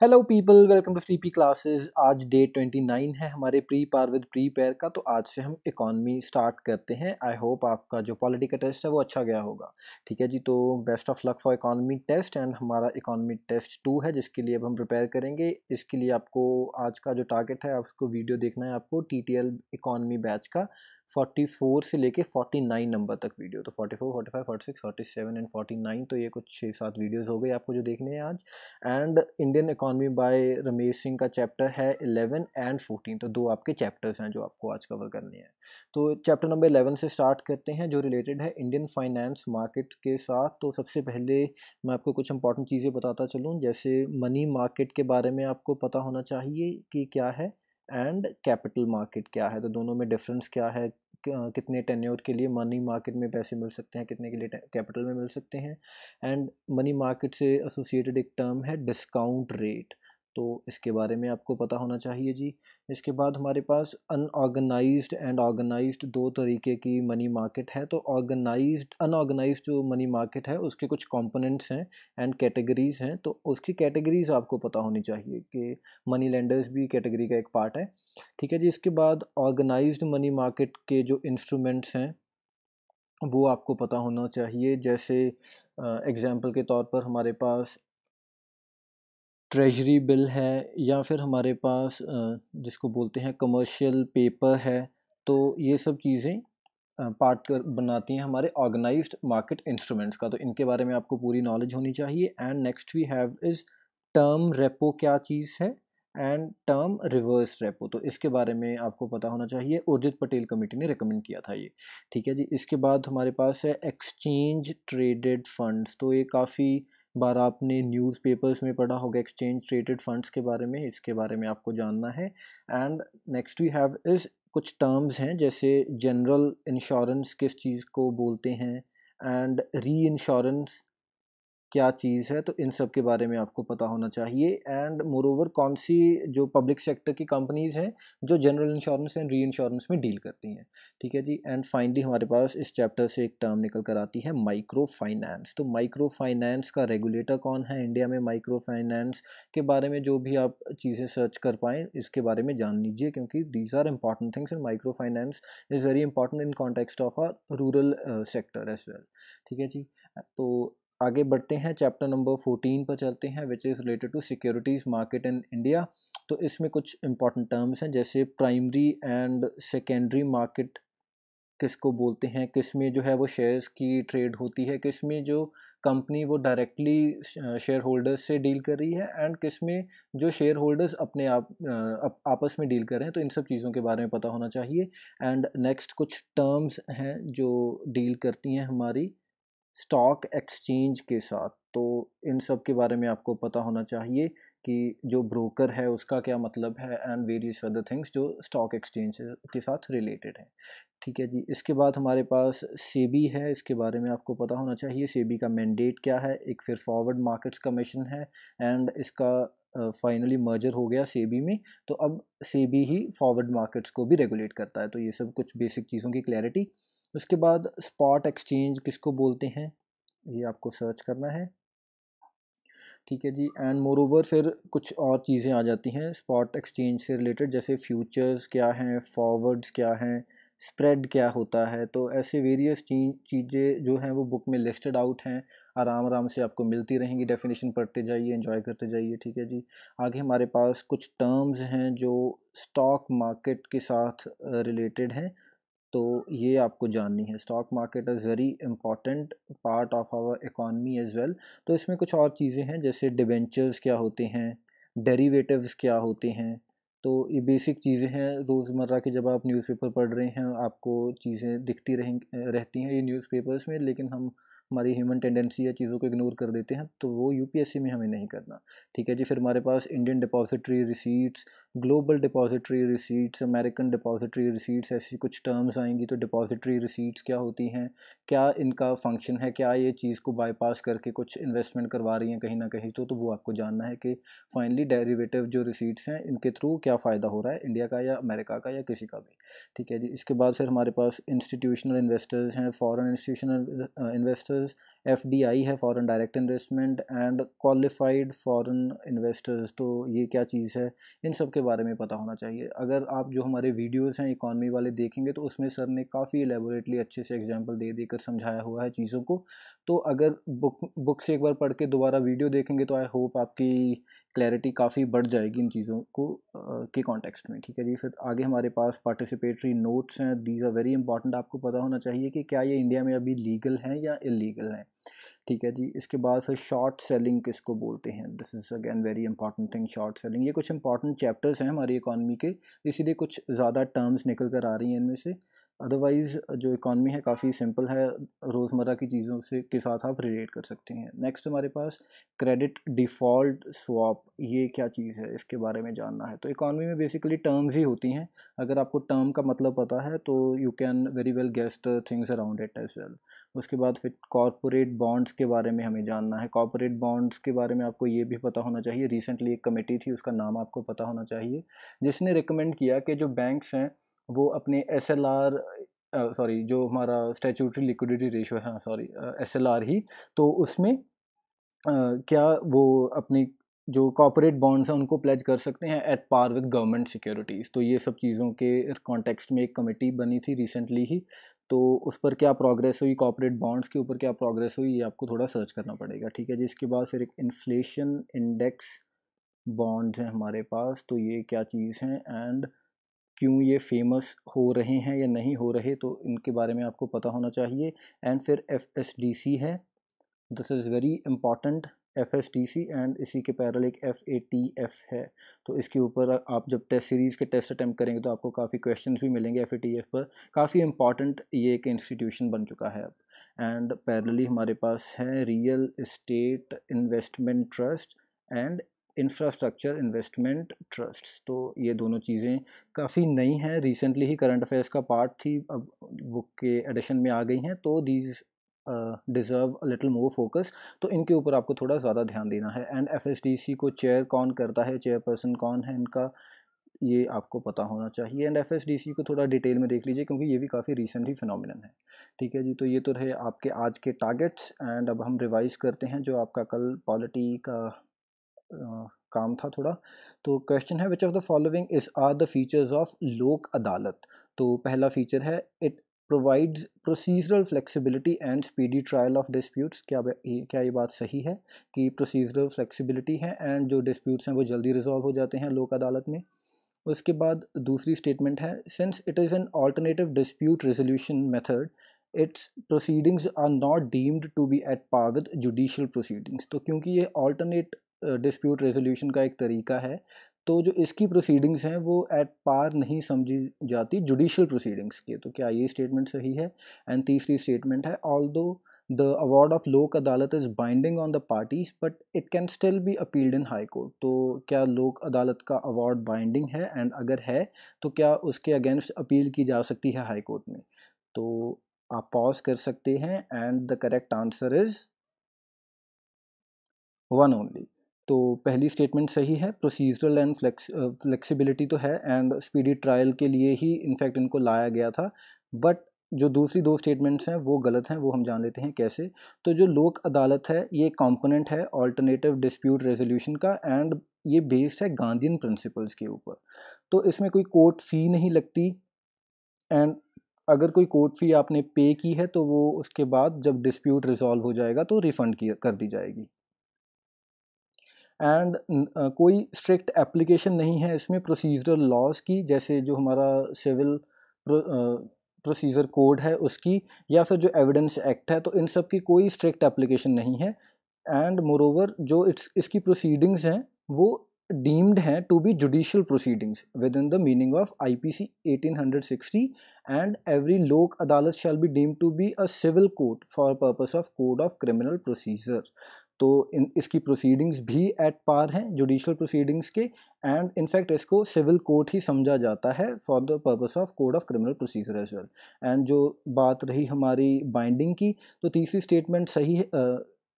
Hello people, welcome to sleepy classes. आज day 29 है हमारे pre par with pre pair का। तो आज से हम इकॉनमी स्टार्ट करते हैं। आई होप आपका जो पॉलिटी का टेस्ट है वो अच्छा गया होगा। ठीक है जी, तो best of luck for economy test. And हमारा इकॉनमी टेस्ट 2 है जिसके लिए अब हम प्रिपेयर करेंगे। इसके लिए आपको आज का जो टारगेट है, आपको वीडियो देखना है, आपको TTL इकॉनमी बैच का 44 से लेके 49 नंबर तक वीडियो। तो 44, 45, 46, 47 एंड 49, तो ये कुछ 6-7 वीडियोस हो गए आपको जो देखने हैं आज। And Indian economy by Ramesh Singh का चैप्टर है 11 एंड 14, तो दो आपके चैप्टर्स हैं जो आपको आज कवर करने हैं। तो चैप्टर नंबर 11 से स्टार्ट करते हैं जो रिलेटेड है इंडियन फाइनेंस मार्केट के साथ। तो सबसे पहले मैं आपको कुछ इंपॉर्टेंट चीज़ें बताता चलूँ, जैसे मनी मार्केट के बारे में आपको पता होना चाहिए कि क्या है, एंड कैपिटल मार्केट क्या है। तो दोनों में डिफरेंस क्या है, कितने टेन्योर के लिए मनी मार्केट में पैसे मिल सकते हैं, कितने के लिए कैपिटल में मिल सकते हैं। एंड मनी मार्केट से एसोसिएटेड एक टर्म है डिस्काउंट रेट, तो इसके बारे में आपको पता होना चाहिए जी। इसके बाद हमारे पास अनऑर्गेनाइज्ड एंड ऑर्गेनाइज्ड दो तरीके की मनी मार्केट है। तो ऑर्गेनाइज्ड अनऑर्गेनाइज्ड जो मनी मार्केट है उसके कुछ कंपोनेंट्स हैं एंड कैटेगरीज हैं। तो उसकी कैटेगरीज आपको पता होनी चाहिए कि मनी लेंडर्स भी कैटेगरी का एक पार्ट है। ठीक है जी। इसके बाद ऑर्गेनाइज्ड मनी मार्केट के जो इंस्ट्रूमेंट्स हैं वो आपको पता होना चाहिए। जैसे एग्जाम्पल के तौर पर हमारे पास ट्रेजरी बिल है, या फिर हमारे पास जिसको बोलते हैं कमर्शियल पेपर है। तो ये सब चीज़ें पार्ट कर बनाती हैं हमारे ऑर्गेनाइज्ड मार्केट इंस्ट्रूमेंट्स का। तो इनके बारे में आपको पूरी नॉलेज होनी चाहिए। And next we have is term repo क्या चीज़ है, एंड टर्म रिवर्स रेपो। तो इसके बारे में आपको पता होना चाहिए। उर्जित पटेल कमेटी ने रिकमेंड किया था ये। ठीक है जी। इसके बाद हमारे पास है एक्सचेंज ट्रेडेड फंड्स। तो ये काफ़ी बार आपने न्यूज़पेपर्स में पढ़ा होगा एक्सचेंज ट्रेडेड फंड्स के बारे में, इसके बारे में आपको जानना है। And next we have is कुछ टर्म्स हैं, जैसे जनरल इंश्योरेंस किस चीज़ को बोलते हैं, एंड री इंश्योरेंस क्या चीज़ है। तो इन सब के बारे में आपको पता होना चाहिए। एंड मोरोवर कौन सी जो पब्लिक सेक्टर की कंपनीज़ हैं जो general insurance and re insurance में डील करती हैं। ठीक है जी। एंड फाइनली हमारे पास इस चैप्टर से एक टर्म निकल कर आती है माइक्रो फाइनेंस। तो माइक्रो फाइनेंस का रेगुलेटर कौन है इंडिया में, माइक्रो फाइनेंस के बारे में जो भी आप चीज़ें सर्च कर पाएँ इसके बारे में जान लीजिए, क्योंकि these are important things and micro finance is very important in context of a rural sector as well. ठीक है जी। तो आगे बढ़ते हैं, चैप्टर नंबर 14 पर चलते हैं, which is related to securities market in India. तो इसमें कुछ इंपॉर्टेंट टर्म्स हैं, जैसे प्राइमरी एंड सेकेंडरी मार्केट किसको बोलते हैं, किस में जो है वो शेयर्स की ट्रेड होती है, किस में जो कंपनी वो डायरेक्टली शेयर होल्डर्स से डील कर रही है, एंड किस में जो शेयर होल्डर्स अपने आपस में डील कर रहे हैं। तो इन सब चीज़ों के बारे में पता होना चाहिए। एंड नेक्स्ट कुछ टर्म्स हैं जो डील करती हैं हमारी स्टॉक एक्सचेंज के साथ। तो इन सब के बारे में आपको पता होना चाहिए कि जो ब्रोकर है उसका क्या मतलब है, एंड वेरियस अदर थिंग्स जो स्टॉक एक्सचेंज के साथ रिलेटेड है। ठीक है जी। इसके बाद हमारे पास सेबी है, इसके बारे में आपको पता होना चाहिए। सेबी का मैंडेट क्या है, एक फिर फॉरवर्ड मार्केट्स कमीशन है, एंड इसका फाइनली मर्जर हो गया सेबी में। तो अब सेबी ही फॉरवर्ड मार्केट्स को भी रेगुलेट करता है। तो ये सब कुछ बेसिक चीज़ों की क्लैरिटी। उसके बाद स्पॉट एक्सचेंज किसको बोलते हैं ये आपको सर्च करना है। ठीक है जी। एंड मोर ओवर फिर कुछ और चीज़ें आ जाती हैं स्पॉट एक्सचेंज से रिलेटेड, जैसे फ्यूचर्स क्या हैं, फॉरवर्ड्स क्या हैं, स्प्रेड क्या होता है। तो ऐसे वेरियस चीज़ें जो हैं वो बुक में लिस्टेड आउट हैं, आराम आराम से आपको मिलती रहेंगी। डेफिनेशन पढ़ते जाइए, एंजॉय करते जाइए। ठीक है जी। आगे हमारे पास कुछ टर्म्स हैं जो स्टॉक मार्केट के साथ रिलेटेड हैं, तो ये आपको जाननी है। Stock market is very important part of our economy as well. तो इसमें कुछ और चीज़ें हैं, जैसे डिबेंचर्स क्या होते हैं, डेरिवेटिव्स क्या होते हैं। तो ये बेसिक चीज़ें हैं, रोज़मर्रा के जब आप न्यूज़पेपर पढ़ रहे हैं आपको चीज़ें दिखती रहती हैं ये न्यूज़पेपर्स में, लेकिन हम हमारी ह्यूमन टेंडेंसी है चीज़ों को इग्नोर कर देते हैं, तो वो यूपीएससी में हमें नहीं करना। ठीक है जी। फिर हमारे पास Indian depository receipts, global depository receipts, American depository receipts, ऐसी कुछ टर्म्स आएंगी। तो डिपॉजिटरी रिसीट्स क्या होती हैं, क्या इनका फंक्शन है, क्या ये चीज़ को बाईपास करके कुछ इन्वेस्टमेंट करवा रही हैं कहीं ना कहीं। तो वो आपको जानना है कि फाइनली डेरिवेटिव जो रिसीट्स हैं इनके थ्रू क्या फ़ायदा हो रहा है इंडिया का या अमेरिका का या किसी का भी। ठीक है जी। इसके बाद फिर हमारे पास इंस्टीट्यूशनल इन्वेस्टर्स हैं, फॉरेन इंस्टीट्यूशनल इन्वेस्टर्स, FDI है, foreign direct investment, and qualified foreign investors. तो ये क्या चीज़ है, इन सब के बारे में पता होना चाहिए। अगर आप जो हमारे वीडियोस हैं इकॉनमी वाले देखेंगे तो उसमें सर ने काफ़ी एलेबोरेटली अच्छे से एग्जांपल दे देकर समझाया हुआ है चीज़ों को। तो अगर बुक से एक बार पढ़ के दोबारा वीडियो देखेंगे तो आई होप आपकी क्लैरिटी काफ़ी बढ़ जाएगी इन चीज़ों को के कॉन्टेक्स्ट में। ठीक है जी। फिर आगे हमारे पास पार्टिसिपेटरी नोट्स हैं, दीज आर वेरी इंपॉर्टेंट। आपको पता होना चाहिए कि क्या ये इंडिया में अभी लीगल हैं या इलीगल हैं। ठीक है जी। इसके बाद फिर शॉर्ट सेलिंग किसको बोलते हैं, this is again very important thing, short selling. ये कुछ इंपॉर्टेंट चैप्टर्स हैं हमारी इकॉनमी के, इसीलिए कुछ ज़्यादा टर्म्स निकल कर आ रही हैं इनमें से। अदरवाइज़ जो इकॉनमी है काफ़ी सिंपल है, रोज़मर्रा की चीज़ों से के साथ आप रिलेट कर सकते हैं। नेक्स्ट हमारे पास क्रेडिट डिफ़ॉल्ट स्वैप, ये क्या चीज़ है, इसके बारे में जानना है। तो इकॉनमी में बेसिकली टर्म्स ही होती हैं, अगर आपको टर्म का मतलब पता है तो you can very well guess the things around it as well. उसके बाद फिर कॉरपोरेट बॉन्ड्स के बारे में हमें जानना है। कॉरपोरेट बॉन्ड्स के बारे में आपको ये भी पता होना चाहिए, रिसेंटली एक कमेटी थी, उसका नाम आपको पता होना चाहिए, जिसने रिकमेंड किया कि जो बैंक्स हैं वो अपने SLR, सॉरी जो हमारा स्टैट्यूटरी लिक्विडिटी रेशियो है, हाँ सॉरी SLR ही, तो उसमें क्या वो अपनी जो कॉर्पोरेट बॉन्ड्स हैं उनको प्लेज कर सकते हैं at par with government securities. तो ये सब चीज़ों के कॉन्टेक्स्ट में एक कमेटी बनी थी रिसेंटली ही, तो उस पर क्या प्रोग्रेस हुई, कॉर्पोरेट बॉन्ड्स के ऊपर क्या प्रोग्रेस हुई, ये आपको थोड़ा सर्च करना पड़ेगा। ठीक है जी। इसके बाद फिर एक इन्फ्लेशन इंडेक्स बॉन्ड्स हैं हमारे पास, तो ये क्या चीज़ हैं एंड क्यों ये फेमस हो रहे हैं या नहीं हो रहे, तो इनके बारे में आपको पता होना चाहिए। एंड फिर FSDC है, this is very important, FSDC, and इसी के पैरेलल एक FATF है। तो इसके ऊपर आप जब टेस्ट सीरीज़ के टेस्ट अटैम्प्ट करेंगे तो आपको काफ़ी क्वेश्चंस भी मिलेंगे FATF पर, काफ़ी इंपॉर्टेंट ये एक इंस्टीट्यूशन बन चुका है अब। एंड पैरेलली हमारे पास है real estate investment trust and infrastructure investment trusts. तो ये दोनों चीज़ें काफ़ी नई हैं, रिसेंटली ही करंट अफेयर्स का पार्ट थी, अब बुक के एडिशन में आ गई हैं, तो these deserve a little more focus. तो इनके ऊपर आपको थोड़ा ज़्यादा ध्यान देना है। एंड FSDC को चेयर कौन करता है, चेयरपर्सन कौन है इनका, ये आपको पता होना चाहिए। एंड FSDC को थोड़ा डिटेल में देख लीजिए क्योंकि ये भी काफ़ी रिसेंटली फिनोमिनन है। ठीक है जी। तो ये तो रहे आपके आज के टारगेट्स, एंड अब हम रिवाइज करते हैं जो आपका कल पॉलिटी का काम था थोड़ा। तो क्वेश्चन है, which of the following is are the features of Lok Adalat. तो पहला फीचर है, it provides procedural flexibility and speedy trial of disputes. क्या ये बात सही है कि प्रोसीजरल फ्लेक्सिबिलिटी है एंड जो डिस्प्यूट्स हैं वो जल्दी रिजॉल्व हो जाते हैं लोक अदालत में। उसके बाद दूसरी स्टेटमेंट है, since it is an alternative dispute resolution method its proceedings are not deemed to be at par with judicial proceedings. तो क्योंकि ये ऑल्टरनेट डिस्प्यूट रेजोल्यूशन का एक तरीका है, तो जो इसकी प्रोसीडिंग्स हैं वो एट पार नहीं समझी जाती जुडिशियल प्रोसीडिंग्स के। तो क्या ये स्टेटमेंट सही है। एंड तीसरी स्टेटमेंट है, although the award of Lok अदालत is binding on the parties but it can still be appealed in high court. तो क्या लोक अदालत का अवार्ड बाइंडिंग है, एंड अगर है तो क्या उसके अगेंस्ट अपील की जा सकती है हाई कोर्ट में। तो आप पॉज कर सकते हैं, and the correct answer is one only. तो पहली स्टेटमेंट सही है, प्रोसीजरल एंड फ्लेक्सिबिलिटी तो है, एंड स्पीडी ट्रायल के लिए ही इनफैक्ट इनको लाया गया था। बट जो दूसरी दो स्टेटमेंट्स हैं वो गलत हैं, वो हम जान लेते हैं कैसे। तो जो लोक अदालत है ये कंपोनेंट है ऑल्टरनेटिव डिस्प्यूट रेजोल्यूशन का, एंड ये बेस्ड है गांधीयन प्रिंसिपल्स के ऊपर। तो इसमें कोई कोर्ट फ़ी नहीं लगती, एंड अगर कोई कोर्ट फ़ी आपने पे की है तो वो उसके बाद जब डिस्प्यूट रिजॉल्व हो जाएगा तो रिफ़ंड कर दी जाएगी। एंड कोई स्ट्रिक्ट एप्लीकेशन नहीं है इसमें प्रोसीजरल लॉज की, जैसे जो हमारा सिविल प्रोसीजर कोड है उसकी, या फिर जो एविडेंस एक्ट है, तो इन सब की कोई स्ट्रिक्ट एप्लीकेशन नहीं है। एंड मोरोवर जो इसकी प्रोसीडिंग्स हैं वो डीम्ड हैं to be judicial proceedings within the meaning of IPC 1860, and every Lok Adalat shall be deemed to be a civil court for purpose of code of criminal procedure. तो इसकी proceedings भी at par हैं judicial proceedings के, and in fact इसको civil court ही समझा जाता है for the purpose of code of criminal procedure as well. And जो बात रही हमारी बाइंडिंग की, तो तीसरी स्टेटमेंट सही है,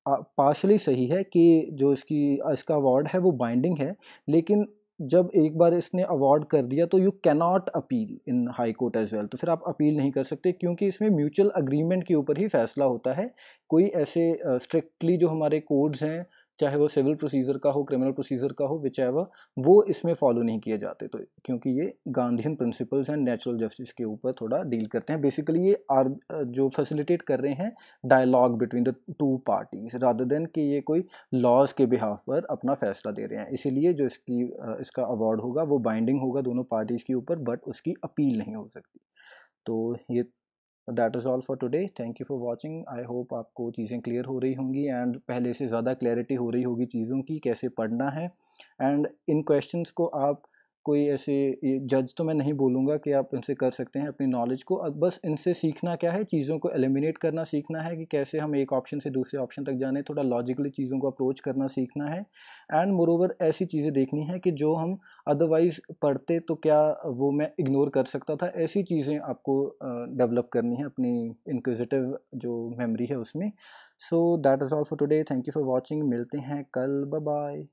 पार्शली सही है कि जो इसका अवार्ड है वो बाइंडिंग है, लेकिन जब एक बार इसने अवार्ड कर दिया तो you cannot appeal in high court as well, तो फिर आप अपील नहीं कर सकते क्योंकि इसमें म्यूचुअल अग्रीमेंट के ऊपर ही फैसला होता है। कोई ऐसे स्ट्रिक्टली जो हमारे कोड्स हैं, चाहे वो सिविल प्रोसीजर का हो, क्रिमिनल प्रोसीजर का हो, विच एवर, वो इसमें फॉलो नहीं किए जाते। तो क्योंकि ये Gandhian principles and natural justice के ऊपर थोड़ा डील करते हैं। बेसिकली ये जो फैसिलिटेट कर रहे हैं dialogue between the two parties, rather than कि ये कोई लॉज के बिहाफ पर अपना फैसला दे रहे हैं। इसीलिए जो इसका अवार्ड होगा वो बाइंडिंग होगा दोनों पार्टीज़ के ऊपर, बट उसकी अपील नहीं हो सकती। तो ये that is all for today. Thank you for watching. I hope आपको चीज़ें क्लियर हो रही होंगी एंड पहले से ज़्यादा क्लैरिटी हो रही होगी चीज़ों की, कैसे पढ़ना है। एंड इन क्वेश्चंस को आप कोई ऐसे जज तो मैं नहीं बोलूँगा कि आप इनसे कर सकते हैं अपनी नॉलेज को, अब बस इनसे सीखना क्या है, चीज़ों को एलिमिनेट करना सीखना है कि कैसे हम एक ऑप्शन से दूसरे ऑप्शन तक जाने, थोड़ा लॉजिकली चीज़ों को अप्रोच करना सीखना है। एंड मोरोवर ऐसी चीज़ें देखनी है कि जो हम अदरवाइज़ पढ़ते तो क्या वो मैं इग्नोर कर सकता था, ऐसी चीज़ें आपको डेवलप करनी है अपनी इंक्विजिटिव जो मेमोरी है उसमें। So that is all for today. Thank you for watching. मिलते हैं कल। Bye bye.